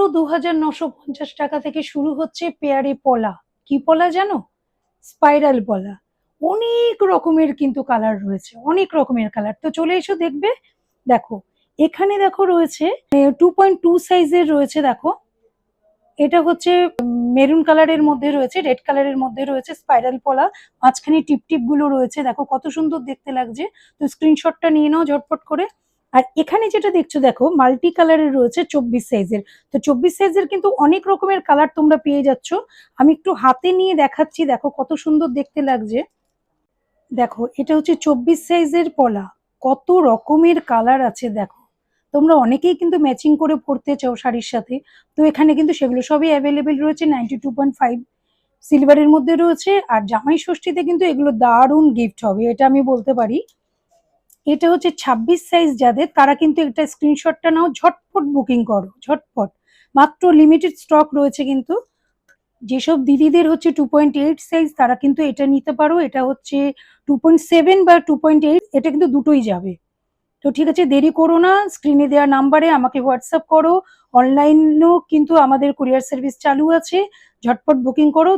2950 টাকা থেকে শুরু হচ্ছে পেয়ারে পলা। কি পলা জানো? স্পাইরাল পলা। অনেক রকমের কিন্তু কালার রয়েছে, অনেক রকমের কালার। তো চলে এসো দেখবে। দেখো, এখানে দেখো রয়েছে 2.2 সাইজের রয়েছে। দেখো, এটা হচ্ছে মেরুন কালারের মধ্যে রয়েছে, রেড কালারের মধ্যে রয়েছে স্পাইরাল পলা। মাঝখানে টিপ টিপ গুলো রয়েছে, দেখো কত সুন্দর দেখতে লাগছে। তো স্ক্রিনশটটা নিয়ে নাও ঝটপট করে। আর এখানে যেটা দেখছো, দেখো মাল্টি কালারের রয়েছে 24 সাইজের। তো 24 সাইজের কিন্তু অনেক রকমের কালার তোমরা পেয়ে যাচ্ছ। আমি একটু হাতে নিয়ে দেখাচ্ছি, দেখো কত সুন্দর দেখতে লাগছে। দেখো, এটা হচ্ছে 24 সাইজের পলা। কত রকমের কালার আছে দেখো। তোমরা অনেকেই কিন্তু ম্যাচিং করে পরতে চাও শাড়ির সাথে। তো এখানে কিন্তু সেগুলো সবই অ্যাভেলেবেল রয়েছে। 92.5 সিলভারের মধ্যে রয়েছে। আর জামাই ষষ্ঠীতে কিন্তু এগুলো দারুণ গিফট হবে, এটা আমি বলতে পারি। এটা হচ্ছে 26 সাইজ যাদের, তারা কিন্তু একটা স্ক্রিনশটটা নাও, ঝটপট বুকিং করো ঝটপট। মাত্র লিমিটেড স্টক রয়েছে কিন্তু। যেসব দিদিদের হচ্ছে 2.8 সাইজ, তারা কিন্তু এটা নিতে পারো। এটা হচ্ছে 2.7 বা 2.8, এটা কিন্তু দুটোই যাবে। তো ঠিক আছে, দেরি করো না, স্ক্রিনে দেওয়া নাম্বারে আমাকে হোয়াটসঅ্যাপ করো। অনলাইনেও কিন্তু আমাদের কুরিয়ার সার্ভিস চালু আছে, ঝটপট বুকিং করো।